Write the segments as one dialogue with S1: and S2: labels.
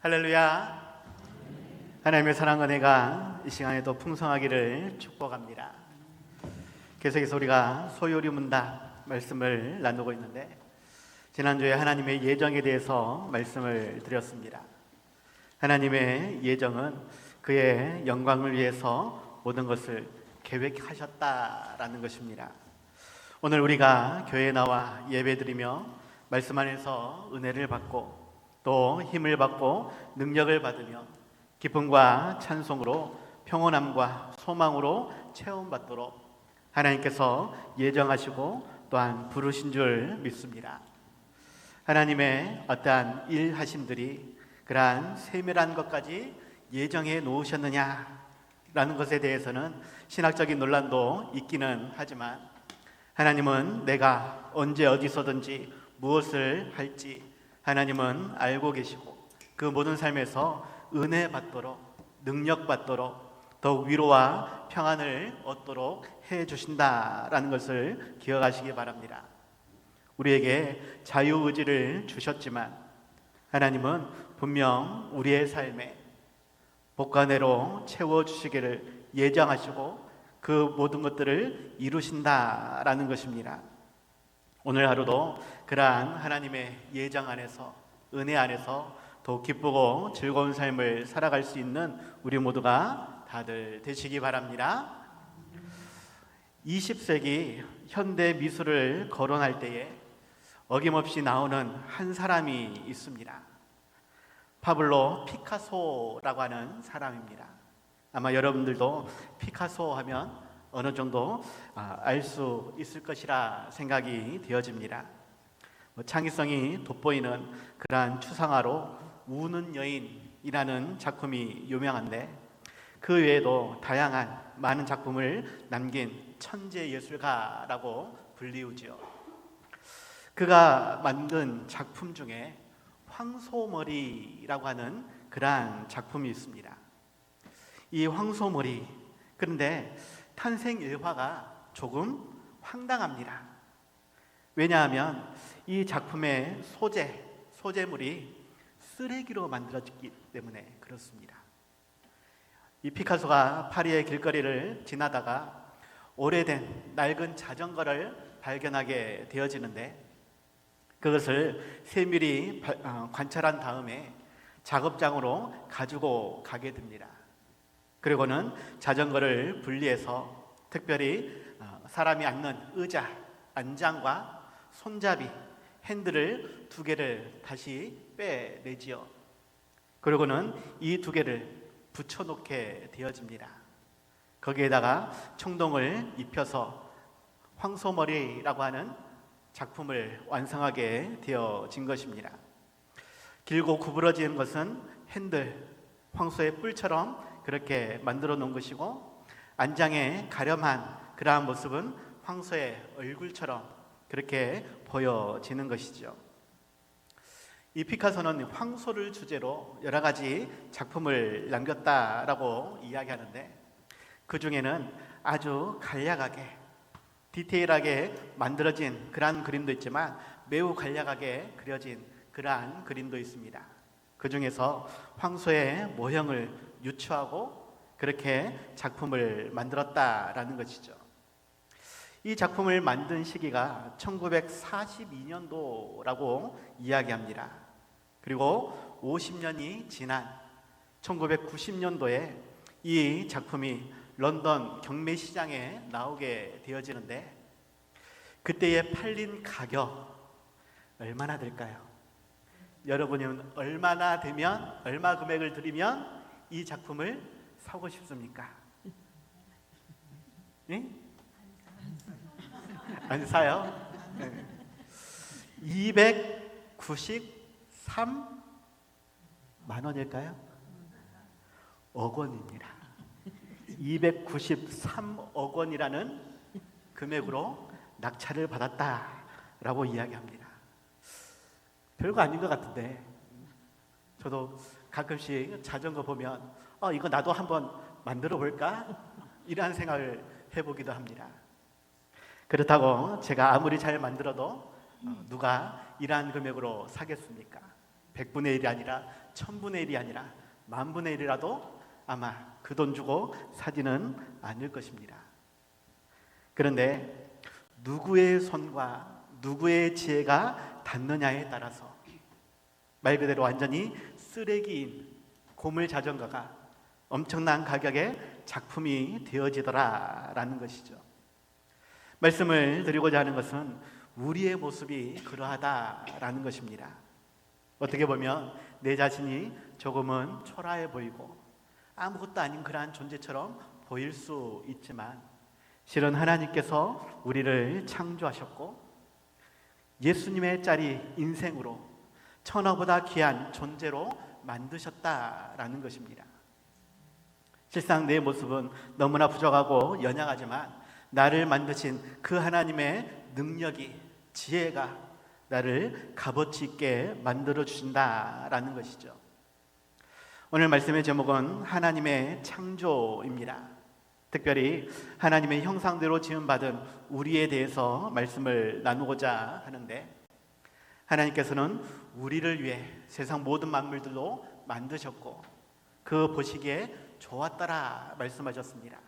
S1: 할렐루야. 하나님의 사랑 은혜가 이 시간에도 풍성하기를 축복합니다. 계속해서 우리가 소요리 문답 말씀을 나누고 있는데, 지난주에 하나님의 예정에 대해서 말씀을 드렸습니다. 하나님의 예정은 그의 영광을 위해서 모든 것을 계획하셨다라는 것입니다. 오늘 우리가 교회에 나와 예배드리며 말씀 안에서 은혜를 받고 또 힘을 받고 능력을 받으며 기쁨과 찬송으로 평온함과 소망으로 체험받도록 하나님께서 예정하시고 또한 부르신 줄 믿습니다. 하나님의 어떠한 일하심들이 그러한 세밀한 것까지 예정해 놓으셨느냐라는 것에 대해서는 신학적인 논란도 있기는 하지만, 하나님은 내가 언제 어디서든지 무엇을 할지 하나님은 알고 계시고 그 모든 삶에서 은혜 받도록, 능력 받도록, 더욱 위로와 평안을 얻도록 해 주신다라는 것을 기억하시기 바랍니다. 우리에게 자유의지를 주셨지만 하나님은 분명 우리의 삶에 복과 내로 채워주시기를 예정하시고 그 모든 것들을 이루신다라는 것입니다. 오늘 하루도 그러한 하나님의 예정 안에서, 은혜 안에서 더 기쁘고 즐거운 삶을 살아갈 수 있는 우리 모두가 다들 되시기 바랍니다. 20세기 현대 미술을 거론할 때에 어김없이 나오는 한 사람이 있습니다. 파블로 피카소라고 하는 사람입니다. 아마 여러분들도 피카소 하면 어느 정도 알 수 있을 것이라 생각이 되어집니다. 창의성이 돋보이는 그러한 추상화로 우는 여인이라는 작품이 유명한데, 그 외에도 다양한 많은 작품을 남긴 천재 예술가라고 불리우지요. 그가 만든 작품 중에 황소머리라고 하는 그러한 작품이 있습니다. 이 황소머리, 그런데 탄생 일화가 조금 황당합니다. 왜냐하면 이 작품의 소재물이 쓰레기로 만들어졌기 때문에 그렇습니다. 이 피카소가 파리의 길거리를 지나다가 오래된 낡은 자전거를 발견하게 되어지는데, 그것을 세밀히 관찰한 다음에 작업장으로 가지고 가게 됩니다. 그리고는 자전거를 분리해서 특별히 사람이 앉는 의자, 안장과 손잡이, 핸들을 두 개를 다시 빼내지요. 그리고는 이 두 개를 붙여놓게 되어집니다. 거기에다가 청동을 입혀서 황소머리라고 하는 작품을 완성하게 되어진 것입니다. 길고 구부러진 것은 핸들, 황소의 뿔처럼 그렇게 만들어 놓은 것이고, 안장에 가렴한 그러한 모습은 황소의 얼굴처럼 그렇게 보여지는 것이죠. 이 피카소는 황소를 주제로 여러 가지 작품을 남겼다라고 이야기하는데, 그 중에는 아주 간략하게 디테일하게 만들어진 그러한 그림도 있지만 매우 간략하게 그려진 그러한 그림도 있습니다. 그 중에서 황소의 모형을 유추하고 그렇게 작품을 만들었다라는 것이죠. 이 작품을 만든 시기가 1942년도라고 이야기합니다. 그리고 50년이 지난 1990년도에 이 작품이 런던 경매시장에 나오게 되어지는데, 그때의 팔린 가격 얼마나 될까요? 여러분은 얼마 금액을 들이면 이 작품을 사고 싶습니까? 네? 안 사요? 네. 293만 원일까요? 억 원입니다. 293억 원이라는 금액으로 낙찰을 받았다라고 이야기합니다. 별거 아닌 것 같은데, 저도 가끔씩 자전거 보면 이거 나도 한번 만들어 볼까? 이런 생각을 해보기도 합니다. 그렇다고 제가 아무리 잘 만들어도 누가 이러한 금액으로 사겠습니까? 100분의 1이 아니라 1000분의 1이 아니라 10,000분의 1이라도 아마 그 돈 주고 사지는 않을 것입니다. 그런데 누구의 손과 누구의 지혜가 닿느냐에 따라서 말 그대로 완전히 쓰레기인 고물 자전거가 엄청난 가격의 작품이 되어지더라라는 것이죠. 말씀을 드리고자 하는 것은 우리의 모습이 그러하다라는 것입니다. 어떻게 보면 내 자신이 조금은 초라해 보이고 아무것도 아닌 그러한 존재처럼 보일 수 있지만 실은 하나님께서 우리를 창조하셨고 예수님의 짤이 인생으로 천하보다 귀한 존재로 만드셨다라는 것입니다. 실상 내 모습은 너무나 부족하고 연약하지만 나를 만드신 그 하나님의 능력이, 지혜가 나를 값어치 있게 만들어 주신다라는 것이죠. 오늘 말씀의 제목은 하나님의 창조입니다. 특별히 하나님의 형상대로 지음받은 우리에 대해서 말씀을 나누고자 하는데, 하나님께서는 우리를 위해 세상 모든 만물들로 만드셨고 그 보시기에 좋았더라 말씀하셨습니다.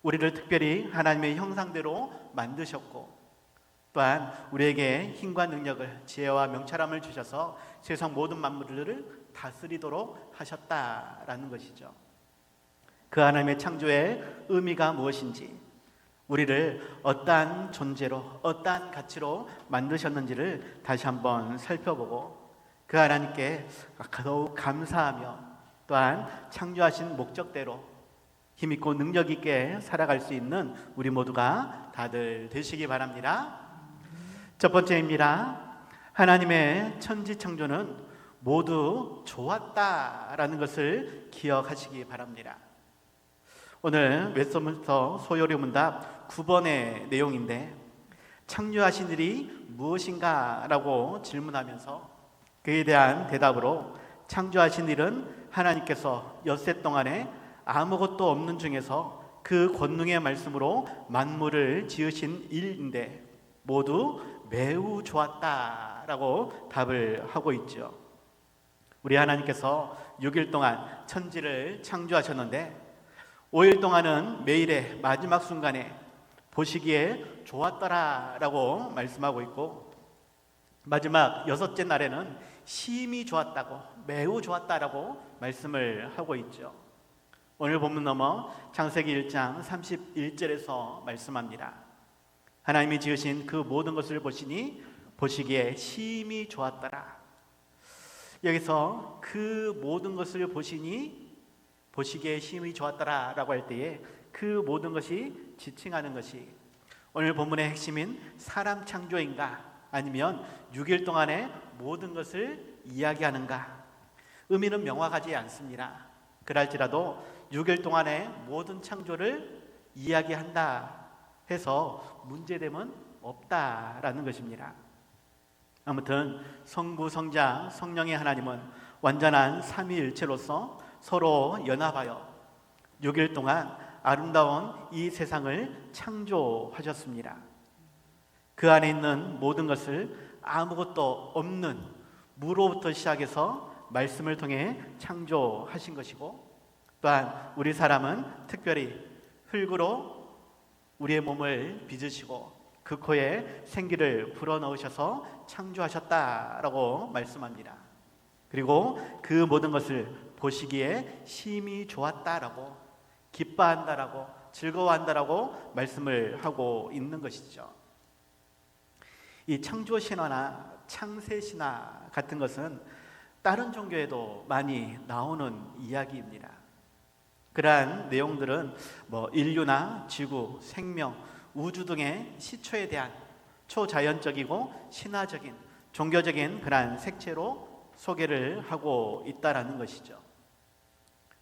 S1: 우리를 특별히 하나님의 형상대로 만드셨고 또한 우리에게 힘과 능력을, 지혜와 명철함을 주셔서 세상 모든 만물들을 다스리도록 하셨다라는 것이죠. 그 하나님의 창조의 의미가 무엇인지, 우리를 어떠한 존재로, 어떠한 가치로 만드셨는지를 다시 한번 살펴보고 그 하나님께 더욱 감사하며 또한 창조하신 목적대로 힘있고 능력있게 살아갈 수 있는 우리 모두가 다들 되시기 바랍니다. 첫 번째입니다. 하나님의 천지창조는 모두 좋았다라는 것을 기억하시기 바랍니다. 오늘 웹서문서 소요리 문답 9번의 내용인데, 창조하신 일이 무엇인가 라고 질문하면서 그에 대한 대답으로 창조하신 일은 하나님께서 엿새 동안에 아무것도 없는 중에서 그 권능의 말씀으로 만물을 지으신 일인데 모두 매우 좋았다라고 답을 하고 있죠. 우리 하나님께서 6일 동안 천지를 창조하셨는데 5일 동안은 매일의 마지막 순간에 보시기에 좋았더라라고 말씀하고 있고, 마지막 6째 날에는 심히 좋았다고, 매우 좋았다라고 말씀을 하고 있죠. 오늘 본문 넘어 창세기 1장 31절에서 말씀합니다. 하나님이 지으신 그 모든 것을 보시니 보시기에 심히 좋았더라. 여기서 그 모든 것을 보시니 보시기에 심히 좋았더라 라고 할 때에 그 모든 것이 지칭하는 것이 오늘 본문의 핵심인 사람 창조인가, 아니면 6일 동안의 모든 것을 이야기하는가, 의미는 명확하지 않습니다. 그럴지라도 6일 동안의 모든 창조를 이야기한다 해서 문제됨은 없다라는 것입니다. 아무튼 성부, 성자, 성령의 하나님은 완전한 삼위일체로서 서로 연합하여 6일 동안 아름다운 이 세상을 창조하셨습니다. 그 안에 있는 모든 것을 아무것도 없는 무로부터 시작해서 말씀을 통해 창조하신 것이고, 또한 우리 사람은 특별히 흙으로 우리의 몸을 빚으시고 그 코에 생기를 불어넣으셔서 창조하셨다라고 말씀합니다. 그리고 그 모든 것을 보시기에 심히 좋았다라고, 기뻐한다라고, 즐거워한다라고 말씀을 하고 있는 것이죠. 이 창조신화나 창세신화 같은 것은 다른 종교에도 많이 나오는 이야기입니다. 그러한 내용들은 인류나 지구, 생명, 우주 등의 시초에 대한 초자연적이고 신화적인, 종교적인 그러한 색채로 소개를 하고 있다라는 것이죠.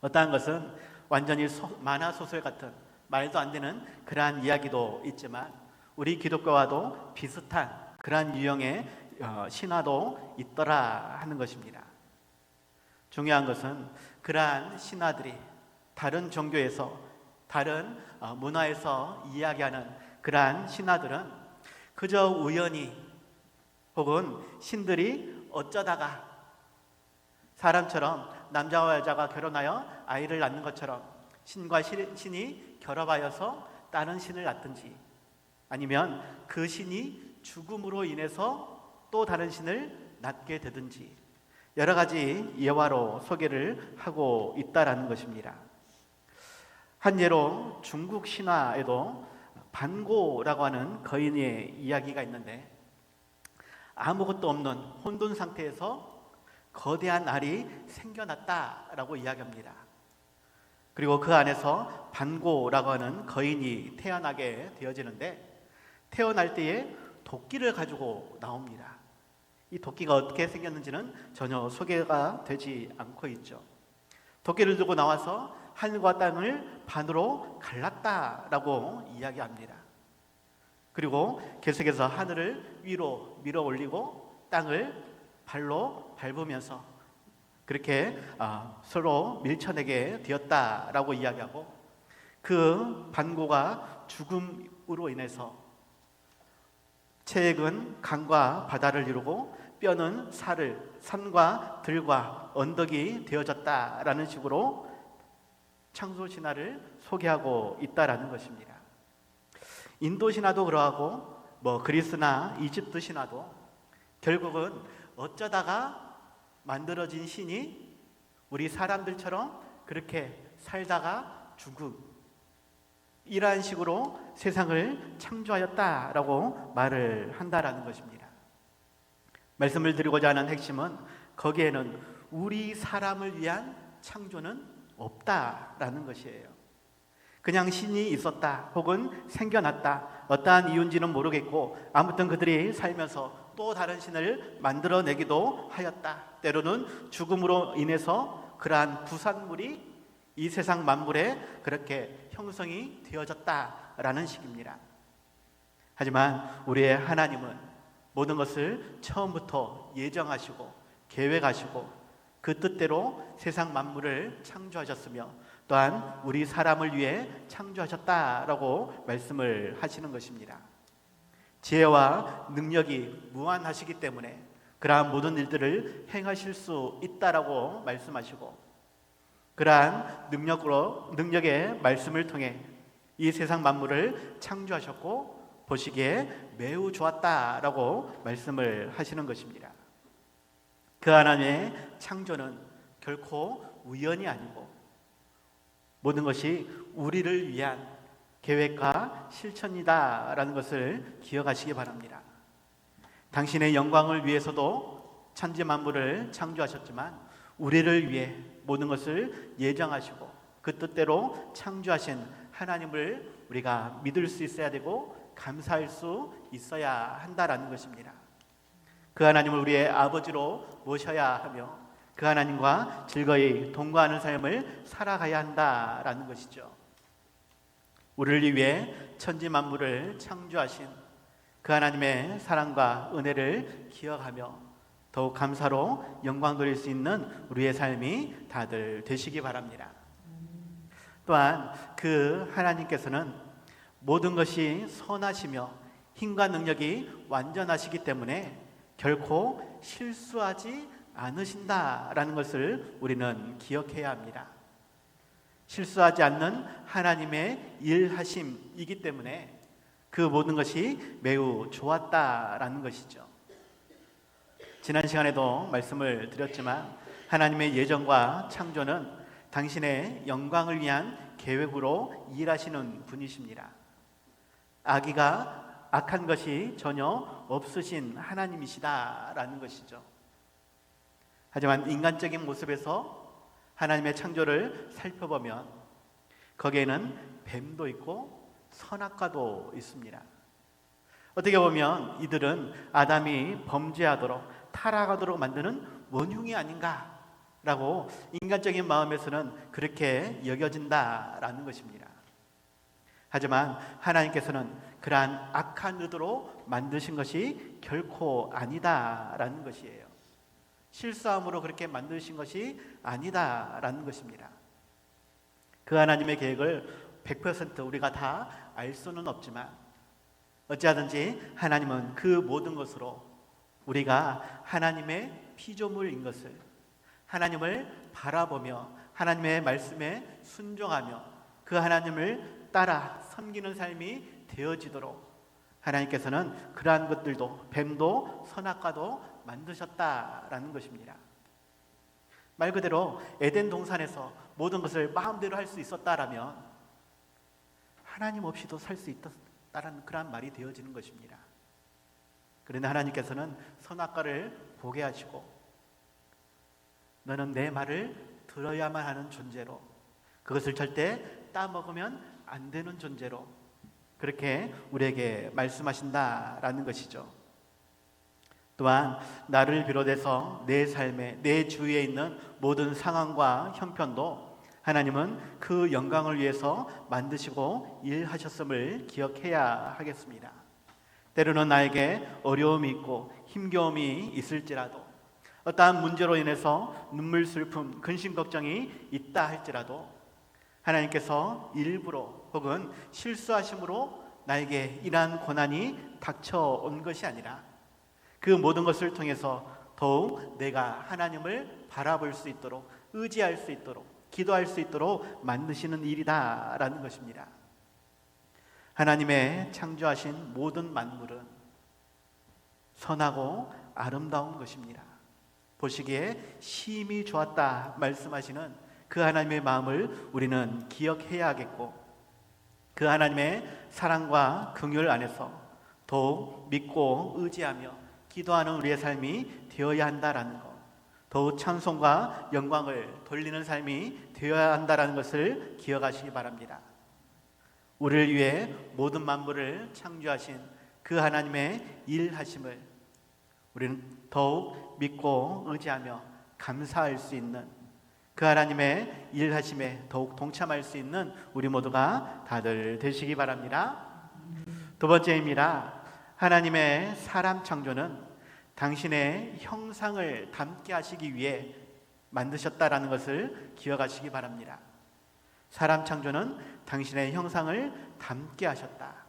S1: 어떠한 것은 완전히 만화 소설 같은 말도 안 되는 그러한 이야기도 있지만 우리 기독교와도 비슷한 그러한 유형의 신화도 있더라 하는 것입니다. 중요한 것은 그러한 신화들이 다른 종교에서, 다른 문화에서 이야기하는 그러한 신화들은 그저 우연히 혹은 신들이 어쩌다가 사람처럼 남자와 여자가 결혼하여 아이를 낳는 것처럼 신과 신이 결합하여서 다른 신을 낳든지, 아니면 그 신이 죽음으로 인해서 또 다른 신을 낳게 되든지 여러 가지 예화로 소개를 하고 있다라는 것입니다. 한 예로 중국 신화에도 반고라고 하는 거인의 이야기가 있는데, 아무것도 없는 혼돈 상태에서 거대한 알이 생겨났다라고 이야기합니다. 그리고 그 안에서 반고라고 하는 거인이 태어나게 되어지는데, 태어날 때에 도끼를 가지고 나옵니다. 이 도끼가 어떻게 생겼는지는 전혀 소개가 되지 않고 있죠. 도끼를 들고 나와서 하늘과 땅을 반으로 갈랐다라고 이야기합니다. 그리고 계속해서 하늘을 위로 밀어 올리고 땅을 발로 밟으면서 그렇게 서로 밀쳐내게 되었다라고 이야기하고, 그 반고가 죽음으로 인해서 체액은 강과 바다를 이루고 뼈는 산과 들과 언덕이 되어졌다라는 식으로 창조 신화를 소개하고 있다라는 것입니다. 인도 신화도 그러하고 그리스나 이집트 신화도 결국은 어쩌다가 만들어진 신이 우리 사람들처럼 그렇게 살다가 죽음, 이러한 식으로 세상을 창조하였다라고 말을 한다라는 것입니다. 말씀을 드리고자 하는 핵심은 거기에는 우리 사람을 위한 창조는 없다라는 것이에요. 그냥 신이 있었다 혹은 생겨났다, 어떠한 이유인지는 모르겠고 아무튼 그들이 살면서 또 다른 신을 만들어내기도 하였다. 때로는 죽음으로 인해서 그러한 부산물이 이 세상 만물에 그렇게 형성이 되어졌다라는 식입니다. 하지만 우리의 하나님은 모든 것을 처음부터 예정하시고 계획하시고 그 뜻대로 세상 만물을 창조하셨으며 또한 우리 사람을 위해 창조하셨다라고 말씀을 하시는 것입니다. 지혜와 능력이 무한하시기 때문에 그러한 모든 일들을 행하실 수 있다라고 말씀하시고, 그러한 능력의 말씀을 통해 이 세상 만물을 창조하셨고 보시기에 매우 좋았다라고 말씀을 하시는 것입니다. 그 하나님의 창조는 결코 우연이 아니고 모든 것이 우리를 위한 계획과 실천이다라는 것을 기억하시기 바랍니다. 당신의 영광을 위해서도 천지 만물을 창조하셨지만 우리를 위해 모든 것을 예정하시고 그 뜻대로 창조하신 하나님을 우리가 믿을 수 있어야 되고 감사할 수 있어야 한다라는 것입니다. 그 하나님을 우리의 아버지로 모셔야 하며 그 하나님과 즐거이 동거하는 삶을 살아가야 한다라는 것이죠. 우리를 위해 천지 만물을 창조하신 그 하나님의 사랑과 은혜를 기억하며 더욱 감사로 영광 돌릴 수 있는 우리의 삶이 다들 되시기 바랍니다. 또한 그 하나님께서는 모든 것이 선하시며 힘과 능력이 완전하시기 때문에 결코 실수하지 않으신다라는 것을 우리는 기억해야 합니다. 실수하지 않는 하나님의 일하심이기 때문에 그 모든 것이 매우 좋았다라는 것이죠. 지난 시간에도 말씀을 드렸지만 하나님의 예정과 창조는 당신의 영광을 위한 계획으로 일하시는 분이십니다. 악한 것이 전혀 없으신 하나님이시다라는 것이죠. 하지만 인간적인 모습에서 하나님의 창조를 살펴보면 거기에는 뱀도 있고 선악과도 있습니다. 어떻게 보면 이들은 아담이 범죄하도록 타락하도록 만드는 원흉이 아닌가라고 인간적인 마음에서는 그렇게 여겨진다라는 것입니다. 하지만 하나님께서는 그러한 악한 의도로 만드신 것이 결코 아니다라는 것이에요. 실수함으로 그렇게 만드신 것이 아니다라는 것입니다. 그 하나님의 계획을 100% 우리가 다 알 수는 없지만 어찌하든지 하나님은 그 모든 것으로 우리가 하나님의 피조물인 것을, 하나님을 바라보며 하나님의 말씀에 순종하며 그 하나님을 따라 섬기는 삶이 되어지도록 하나님께서는 그러한 것들도, 뱀도 선악과도 만드셨다라는 것입니다. 말 그대로 에덴 동산에서 모든 것을 마음대로 할 수 있었다라면 하나님 없이도 살 수 있다라는 그러한 말이 되어지는 것입니다. 그런데 하나님께서는 선악과를 보게 하시고 너는 내 말을 들어야만 하는 존재로, 그것을 절대 따먹으면 안 되는 존재로 그렇게 우리에게 말씀하신다라는 것이죠. 또한 나를 비롯해서 내 삶에, 내 주위에 있는 모든 상황과 형편도 하나님은 그 영광을 위해서 만드시고 일하셨음을 기억해야 하겠습니다. 때로는 나에게 어려움이 있고 힘겨움이 있을지라도, 어떠한 문제로 인해서 눈물, 슬픔, 근심, 걱정이 있다 할지라도 하나님께서 일부러 혹은 실수하심으로 나에게 이러한 고난이 닥쳐온 것이 아니라 그 모든 것을 통해서 더욱 내가 하나님을 바라볼 수 있도록, 의지할 수 있도록, 기도할 수 있도록 만드시는 일이다라는 것입니다. 하나님의 창조하신 모든 만물은 선하고 아름다운 것입니다. 보시기에 심히 좋았다 말씀하시는 그 하나님의 마음을 우리는 기억해야 하겠고, 그 하나님의 사랑과 긍휼 안에서 더욱 믿고 의지하며 기도하는 우리의 삶이 되어야 한다라는 것, 더욱 찬송과 영광을 돌리는 삶이 되어야 한다라는 것을 기억하시기 바랍니다. 우리를 위해 모든 만물을 창조하신 그 하나님의 일하심을 우리는 더욱 믿고 의지하며 감사할 수 있는, 그 하나님의 일하심에 더욱 동참할 수 있는 우리 모두가 다들 되시기 바랍니다. 두 번째입니다. 하나님의 사람 창조는 당신의 형상을 담게 하시기 위해 만드셨다라는 것을 기억하시기 바랍니다. 사람 창조는 당신의 형상을 담게 하셨다.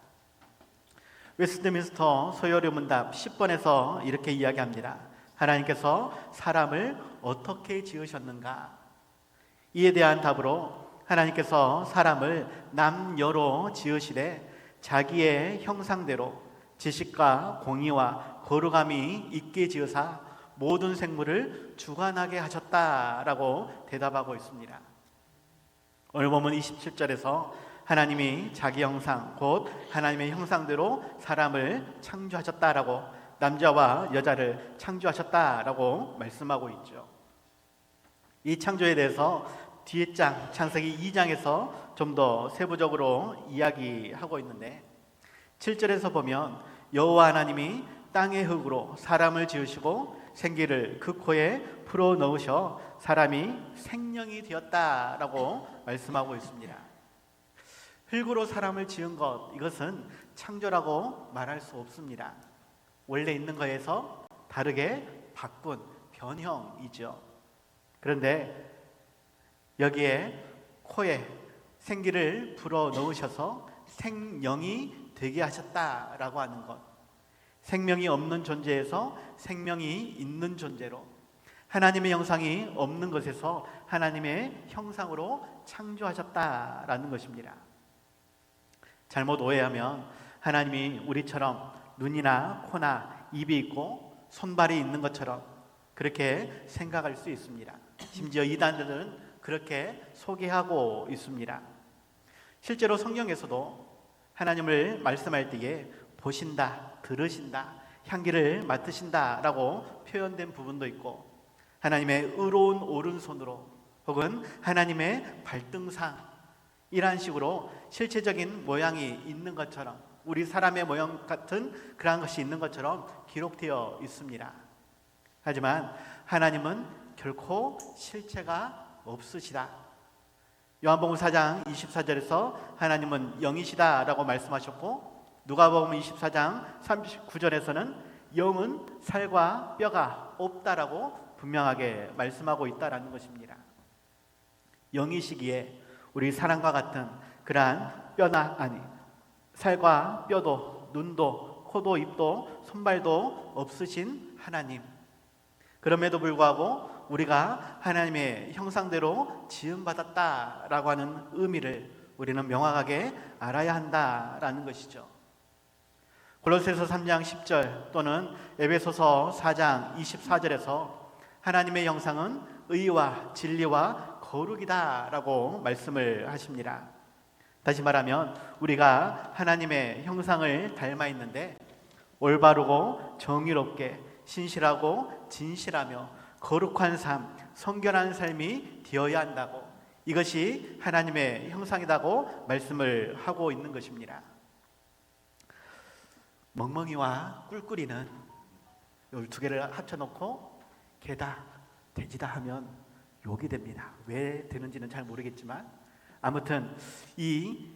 S1: 웨스트민스터 소요리 문답 10번에서 이렇게 이야기합니다. 하나님께서 사람을 어떻게 지으셨는가? 이에 대한 답으로 하나님께서 사람을 남여로 지으시되 자기의 형상대로 지식과 공의와 거룩함이 있게 지으사 모든 생물을 주관하게 하셨다라고 대답하고 있습니다. 오늘 본문 27절에서 하나님이 자기 형상, 곧 하나님의 형상대로 사람을 창조하셨다라고, 남자와 여자를 창조하셨다라고 말씀하고 있죠. 이 창조에 대해서 뒤에 장, 창세기 2장에서 좀 더 세부적으로 이야기하고 있는데, 7절에서 보면 여호와 하나님이 땅의 흙으로 사람을 지으시고 생기를 그 코에 풀어 넣으셔 사람이 생명이 되었다라고 말씀하고 있습니다. 흙으로 사람을 지은 것, 이것은 창조라고 말할 수 없습니다. 원래 있는 거에서 다르게 바꾼 변형이죠. 그런데 여기에 코에 생기를 불어 넣으셔서 생명이 되게 하셨다라고 하는 것, 생명이 없는 존재에서 생명이 있는 존재로, 하나님의 형상이 없는 것에서 하나님의 형상으로 창조하셨다라는 것입니다. 잘못 오해하면 하나님이 우리처럼 눈이나 코나 입이 있고 손발이 있는 것처럼 그렇게 생각할 수 있습니다. 심지어 이단들은 그렇게 소개하고 있습니다. 실제로 성경에서도 하나님을 말씀할 때에 보신다, 들으신다, 향기를 맡으신다라고 표현된 부분도 있고, 하나님의 의로운 오른손으로 혹은 하나님의 발등상, 이러한 식으로 실체적인 모양이 있는 것처럼, 우리 사람의 모양 같은 그러한 것이 있는 것처럼 기록되어 있습니다. 하지만 하나님은 결코 실체가 없으시다. 요한복음 4장 24절에서 하나님은 영이시다라고 말씀하셨고, 누가복음 24장 39절에서는 영은 살과 뼈가 없다라고 분명하게 말씀하고 있다라는 것입니다. 영이시기에 우리 사람과 같은 그러한 뼈나 살과 뼈도, 눈도, 코도, 입도, 손발도 없으신 하나님, 그럼에도 불구하고 우리가 하나님의 형상대로 지음받았다라고 하는 의미를 우리는 명확하게 알아야 한다라는 것이죠. 골로새서 3장 10절 또는 에베소서 4장 24절에서 하나님의 형상은 의와 진리와 거룩이다라고 말씀을 하십니다. 다시 말하면 우리가 하나님의 형상을 닮아 있는데 올바르고 정의롭게 신실하고 진실하며 거룩한 삶, 성결한 삶이 되어야 한다고, 이것이 하나님의 형상이라고 말씀을 하고 있는 것입니다. 멍멍이와 꿀꿀이는 이 두 개를 합쳐놓고 개다, 돼지다 하면 욕이 됩니다. 왜 되는지는 잘 모르겠지만 아무튼 이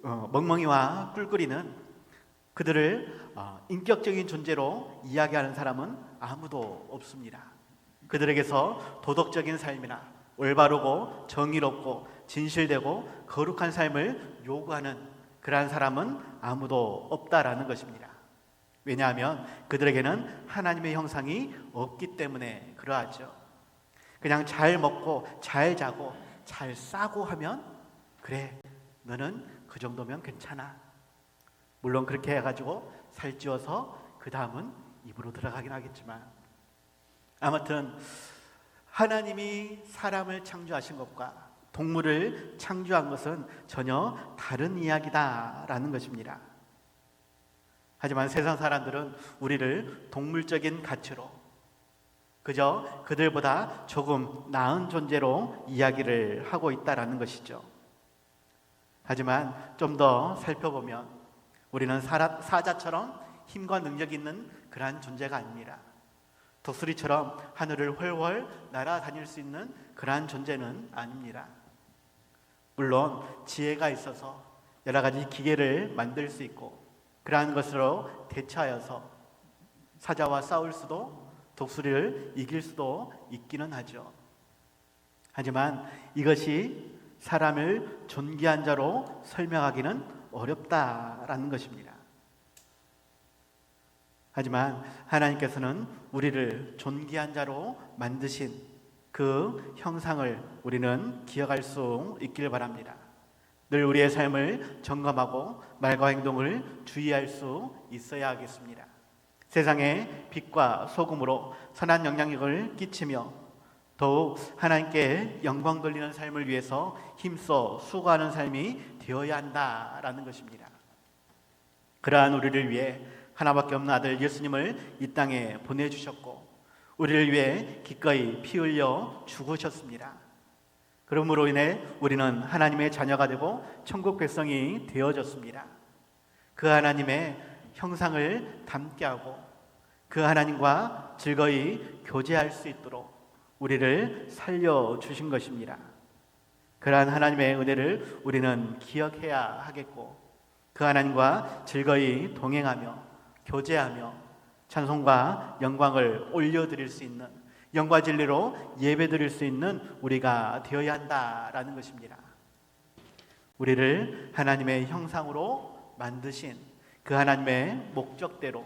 S1: 멍멍이와 꿀꿀이는 그들을 인격적인 존재로 이야기하는 사람은 아무도 없습니다. 그들에게서 도덕적인 삶이나 올바르고 정의롭고 진실되고 거룩한 삶을 요구하는 그러한 사람은 아무도 없다라는 것입니다. 왜냐하면 그들에게는 하나님의 형상이 없기 때문에 그러하죠. 그냥 잘 먹고 잘 자고 잘 싸고 하면 그래, 너는 그 정도면 괜찮아. 물론 그렇게 해가지고 살찌워서 그 다음은 입으로 들어가긴 하겠지만, 아무튼 하나님이 사람을 창조하신 것과 동물을 창조한 것은 전혀 다른 이야기다라는 것입니다. 하지만 세상 사람들은 우리를 동물적인 가치로, 그저 그들보다 조금 나은 존재로 이야기를 하고 있다라는 것이죠. 하지만 좀 더 살펴보면 우리는 사자처럼 힘과 능력이 있는 그러한 존재가 아닙니다. 독수리처럼 하늘을 훨훨 날아다닐 수 있는 그러한 존재는 아닙니다. 물론 지혜가 있어서 여러 가지 기계를 만들 수 있고 그러한 것으로 대처하여서 사자와 싸울 수도 독수리를 이길 수도 있기는 하죠. 하지만 이것이 사람을 존귀한 자로 설명하기는 어렵다라는 것입니다. 하지만 하나님께서는 우리를 존귀한 자로 만드신 그 형상을 우리는 기억할 수 있길 바랍니다. 늘 우리의 삶을 점검하고 말과 행동을 주의할 수 있어야 하겠습니다. 세상에 빛과 소금으로 선한 영향력을 끼치며 더욱 하나님께 영광 돌리는 삶을 위해서 힘써 수고하는 삶이 되어야 한다라는 것입니다. 그러한 우리를 위해 하나밖에 없는 아들 예수님을 이 땅에 보내주셨고 우리를 위해 기꺼이 피 흘려 죽으셨습니다. 그러므로 인해 우리는 하나님의 자녀가 되고 천국 백성이 되어졌습니다. 그 하나님의 형상을 닮게 하고 그 하나님과 즐거이 교제할 수 있도록 우리를 살려주신 것입니다. 그러한 하나님의 은혜를 우리는 기억해야 하겠고 그 하나님과 즐거이 동행하며 교제하며 찬송과 영광을 올려드릴 수 있는, 영과 진리로 예배드릴 수 있는 우리가 되어야 한다라는 것입니다. 우리를 하나님의 형상으로 만드신 그 하나님의 목적대로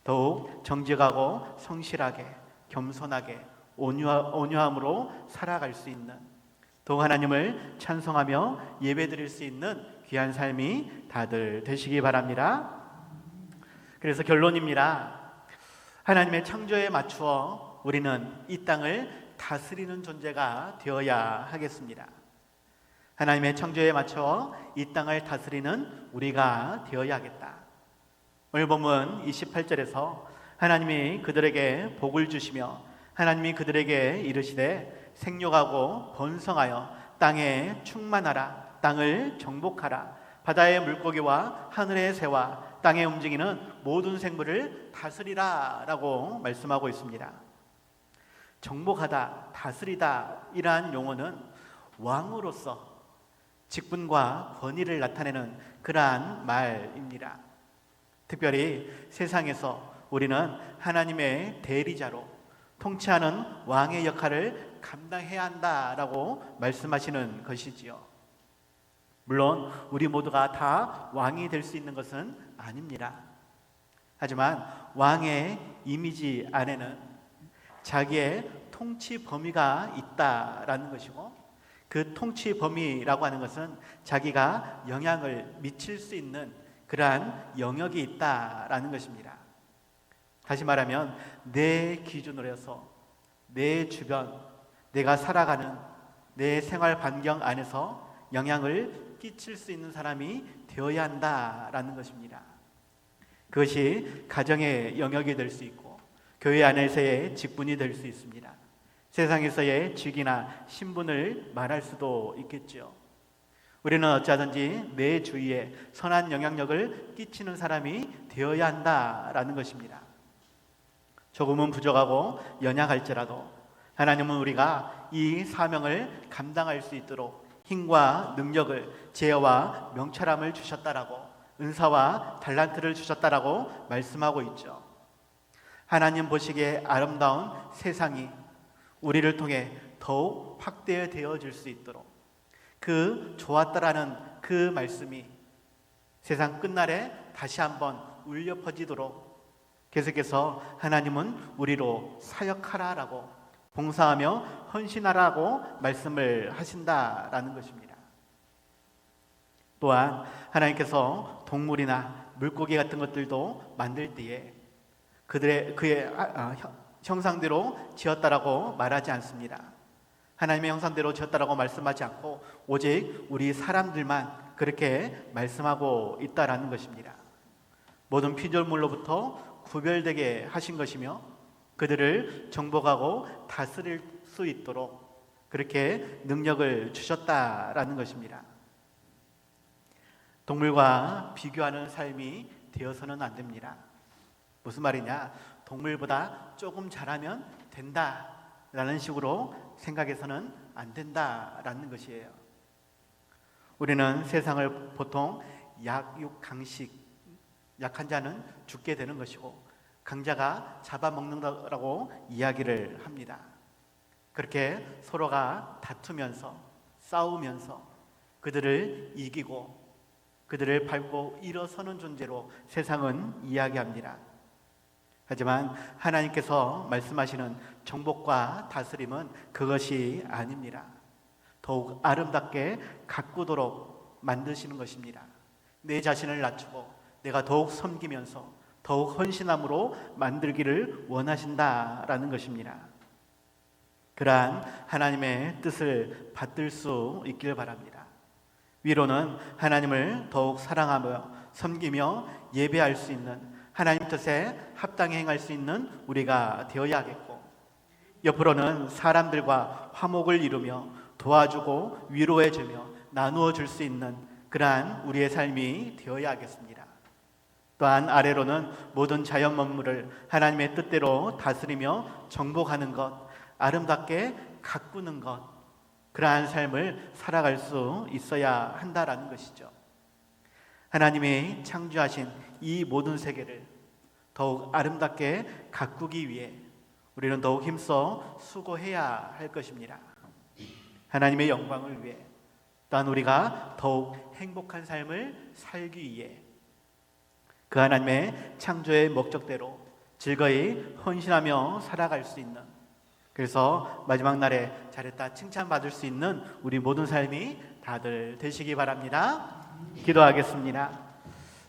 S1: 더욱 정직하고 성실하게 겸손하게 온유함으로 살아갈 수 있는, 더욱 하나님을 찬송하며 예배드릴 수 있는 귀한 삶이 다들 되시기 바랍니다. 그래서 결론입니다. 하나님의 창조에 맞추어 우리는 이 땅을 다스리는 존재가 되어야 하겠습니다. 하나님의 창조에 맞춰 이 땅을 다스리는 우리가 되어야 하겠다. 오늘 본문 28절에서 하나님이 그들에게 복을 주시며 하나님이 그들에게 이르시되 생육하고 번성하여 땅에 충만하라, 땅을 정복하라, 바다의 물고기와 하늘의 새와 땅에 움직이는 모든 생물을 다스리라 라고 말씀하고 있습니다. 정복하다, 다스리다 이러한 용어는 왕으로서 직분과 권위를 나타내는 그러한 말입니다. 특별히 세상에서 우리는 하나님의 대리자로 통치하는 왕의 역할을 감당해야 한다라고 말씀하시는 것이지요. 물론 우리 모두가 다 왕이 될 수 있는 것은 아닙니다. 하지만 왕의 이미지 안에는 자기의 통치 범위가 있다라는 것이고, 그 통치 범위라고 하는 것은 자기가 영향을 미칠 수 있는 그러한 영역이 있다라는 것입니다. 다시 말하면 내 기준으로 해서 내 주변, 내가 살아가는 내 생활 반경 안에서 영향을 끼칠 수 있는 사람이 되어야 한다라는 것입니다. 그것이 가정의 영역이 될 수 있고, 교회 안에서의 직분이 될 수 있습니다. 세상에서의 직이나 신분을 말할 수도 있겠죠. 우리는 어찌하든지 내 주위에 선한 영향력을 끼치는 사람이 되어야 한다라는 것입니다. 조금은 부족하고 연약할지라도 하나님은 우리가 이 사명을 감당할 수 있도록 힘과 능력을, 지혜와 명철함을 주셨다라고, 은사와 달란트를 주셨다라고 말씀하고 있죠. 하나님 보시기에 아름다운 세상이 우리를 통해 더욱 확대되어질 수 있도록, 그 좋았다라는 그 말씀이 세상 끝날에 다시 한번 울려 퍼지도록 계속해서 하나님은 우리로 사역하라라고, 봉사하며 헌신하라고 말씀을 하신다라는 것입니다. 또한 하나님께서 동물이나 물고기 같은 것들도 만들 때에 그의 형상대로 지었다라고 말하지 않습니다. 하나님의 형상대로 지었다라고 말씀하지 않고 오직 우리 사람들만 그렇게 말씀하고 있다라는 것입니다. 모든 피조물로부터 구별되게 하신 것이며 그들을 정복하고 다스릴 수 있도록 그렇게 능력을 주셨다라는 것입니다. 동물과 비교하는 삶이 되어서는 안 됩니다. 무슨 말이냐? 동물보다 조금 잘하면 된다라는 식으로 생각해서는 안 된다라는 것이에요. 우리는 세상을 보통 약육강식, 약한 자는 죽게 되는 것이고 강자가 잡아먹는다라고 이야기를 합니다. 그렇게 서로가 다투면서 싸우면서 그들을 이기고 그들을 밟고 일어서는 존재로 세상은 이야기합니다. 하지만 하나님께서 말씀하시는 정복과 다스림은 그것이 아닙니다. 더욱 아름답게 가꾸도록 만드시는 것입니다. 내 자신을 낮추고 내가 더욱 섬기면서 더욱 헌신함으로 만들기를 원하신다라는 것입니다. 그러한 하나님의 뜻을 받들 수 있기를 바랍니다. 위로는 하나님을 더욱 사랑하며 섬기며 예배할 수 있는, 하나님 뜻에 합당히 행할 수 있는 우리가 되어야겠고, 옆으로는 사람들과 화목을 이루며 도와주고 위로해주며 나누어 줄 수 있는 그러한 우리의 삶이 되어야겠습니다. 또한 아래로는 모든 자연 만물을 하나님의 뜻대로 다스리며 정복하는 것, 아름답게 가꾸는 것, 그러한 삶을 살아갈 수 있어야 한다라는 것이죠. 하나님이 창조하신 이 모든 세계를 더욱 아름답게 가꾸기 위해 우리는 더욱 힘써 수고해야 할 것입니다. 하나님의 영광을 위해, 또한 우리가 더욱 행복한 삶을 살기 위해 그 하나님의 창조의 목적대로 즐거이 헌신하며 살아갈 수 있는, 그래서 마지막 날에 잘했다 칭찬받을 수 있는 우리 모든 삶이 다들 되시기 바랍니다. 기도하겠습니다.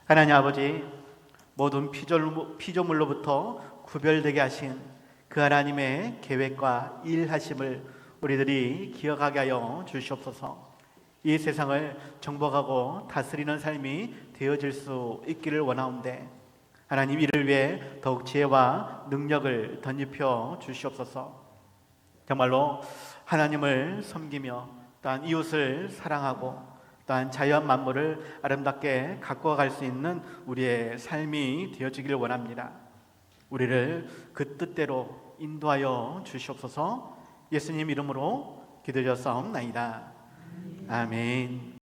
S1: 하나님 아버지, 모든 피조물로부터 구별되게 하신 그 하나님의 계획과 일하심을 우리들이 기억하게 하여 주시옵소서. 이 세상을 정복하고 다스리는 삶이 되어질 수 있기를 원하온데 하나님, 이를 위해 더욱 지혜와 능력을 덧입혀 주시옵소서. 정말로 하나님을 섬기며 또한 이웃을 사랑하고 또한 자연 만물을 아름답게 가꾸어갈 수 있는 우리의 삶이 되어지기를 원합니다. 우리를 그 뜻대로 인도하여 주시옵소서. 예수님 이름으로 기도드렸사옵나이다. 아멘.